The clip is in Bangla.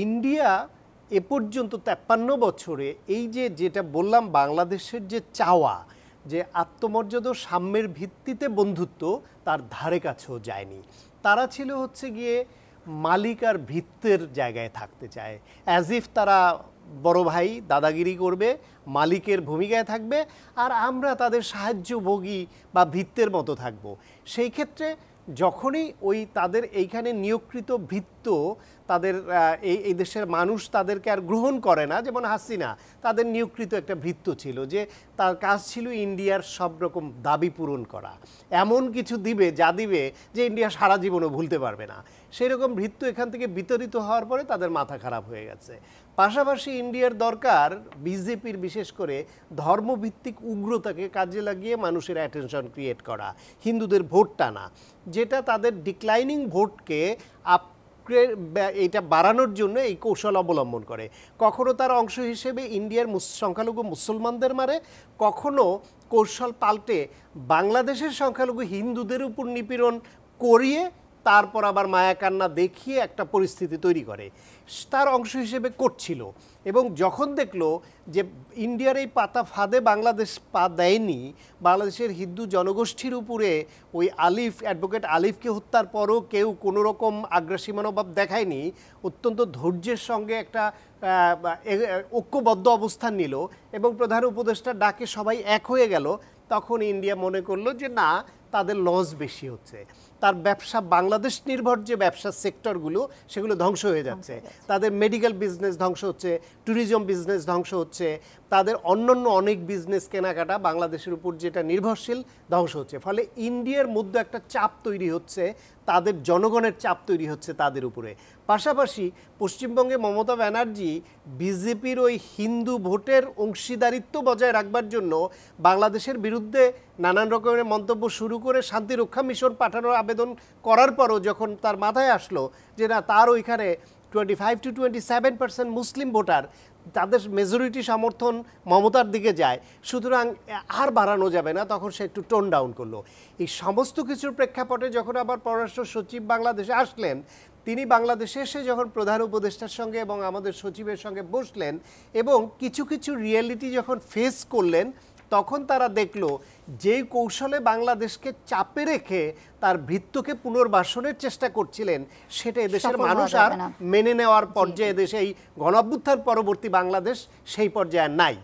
ইন্ডিয়া এ পর্যন্ত ৫৩ বছরে এই যে যেটা বললাম বাংলাদেশের যে চাওয়া যে আত্মমর্যাদা সাম্যের ভিত্তিতে বন্ধুত্ব তার ধারে কাছেও যায়নি। তারা ছিল হচ্ছে গিয়ে মালিক আর ভিত্তের জায়গায় থাকতে চায়, অ্যাজ ইফ তারা বড় ভাই দাদাগিরি করবে, মালিকের ভূমিকায় থাকবে, আর আমরা তাদের সাহায্যভোগী বা ভিত্তের মতো থাকব। সেই ক্ষেত্রে যখনই ওই তাদের এইখানে নিয়োগকৃত ভিত্ত তাদের এই দেশের মানুষ তাদেরকে আর গ্রহণ করে না, যেমন হাসিনা তাদের নিয়োগকৃত একটা ভৃত্য ছিল যে তার কাজ ছিল ইন্ডিয়ার সব রকম দাবি পূরণ করা, এমন কিছু দিবে যা দিবে যে ইন্ডিয়া সারা জীবনও ভুলতে পারবে না। সেই রকম ভৃত্য এখান থেকে বিতরিত হওয়ার পরে তাদের মাথা খারাপ হয়ে গেছে। পাশাপাশি ইন্ডিয়ার দরকার বিজেপির বিশেষ করে ধর্মভিত্তিক উগ্রতাকে কাজে লাগিয়ে মানুষের অ্যাটেনশন ক্রিয়েট করা, হিন্দুদের ভোট টানা, যেটা তাদের ডিক্লাইনিং ভোটকে এটা বাড়ানোর জন্য এই কৌশল অবলম্বন করে। কখনো তার অংশ হিসেবে ইন্ডিয়ার সংখ্যালঘু মুসলমানদের মারে, কখনো কৌশল পাল্টে বাংলাদেশের সংখ্যালঘু হিন্দুদের উপর নিপীড়ন করিয়ে তারপর আবার মায়াকান্না দেখিয়ে একটা পরিস্থিতি তৈরি করে, তার অংশ হিসেবে করছিল। এবং যখন দেখলো যে ইন্ডিয়ার এই পাতা ফাঁদে বাংলাদেশ পা দেয়নি, বাংলাদেশের হিন্দু জনগোষ্ঠীর উপরে ওই অ্যাডভোকেট আলিফকে হত্যার পরও কেউ কোনো রকম আগ্রাসী মনোভাব দেখায়নি, অত্যন্ত ধৈর্যের সঙ্গে একটা ঐক্যবদ্ধ অবস্থান নিল এবং প্রধান উপদেষ্টার ডাকে সবাই এক হয়ে গেল, তখন ইন্ডিয়া মনে করলো যে না, তাদের লস বেশি হচ্ছে, তার ব্যবসা বাংলাদেশ নির্ভর যে ব্যবসার সেক্টরগুলো সেগুলো ধ্বংস হয়ে যাচ্ছে, তাদের মেডিকেল বিজনেস ধ্বংস হচ্ছে, ট্যুরিজম বিজনেস ধ্বংস হচ্ছে, তাদের অন্যান্য অনেক বিজনেস কেনাকাটা বাংলাদেশের উপর যেটা নির্ভরশীল ধ্বংস হচ্ছে। ফলে ইন্ডিয়ার মধ্যে একটা চাপ তৈরি হচ্ছে, তাদের জনগণের চাপ তৈরি হচ্ছে তাদের উপরে। পাশাপাশি পশ্চিমবঙ্গে মমতা ব্যানার্জি বিজেপির ওই হিন্দু ভোটের অংশীদারিত্ব বজায় রাখবার জন্য বাংলাদেশের বিরুদ্ধে নানান রকমের মন্তব্য শুরু করে শান্তিরক্ষা মিশন পাঠানোর আবেদন করার পরও যখন তার মাথায় আসলো যে না, তার ওইখানে 25 to 27% মুসলিম ভোটার, তাদের মেজরিটি সমর্থন মমতার দিকে যায়, সুতরাং আর বাড়ানো যাবে না, তখন সে একটু টোন ডাউন করলো। এই সমস্ত কিছুর প্রেক্ষাপটে যখন আবার পররাষ্ট্র সচিব বাংলাদেশে আসলেন, তিনি বাংলাদেশে এসে যখন প্রধান উপদেষ্টার সঙ্গে এবং আমাদের সচিবের সঙ্গে বসলেন এবং কিছু কিছু রিয়েলিটি যখন ফেস করলেন, তখন তারা দেখলো যেই কৌশলে বাংলাদেশকে চাপে রেখে তার ভৃত্যকে পুনর্বাসনের চেষ্টা করছিলেন, সেটা এদেশের মানুষ আর মেনে নেওয়ার পর্যায়ে দেশে এই গণঅভ্যুত্থান পরবর্তী বাংলাদেশ সেই পর্যায়ে নাই।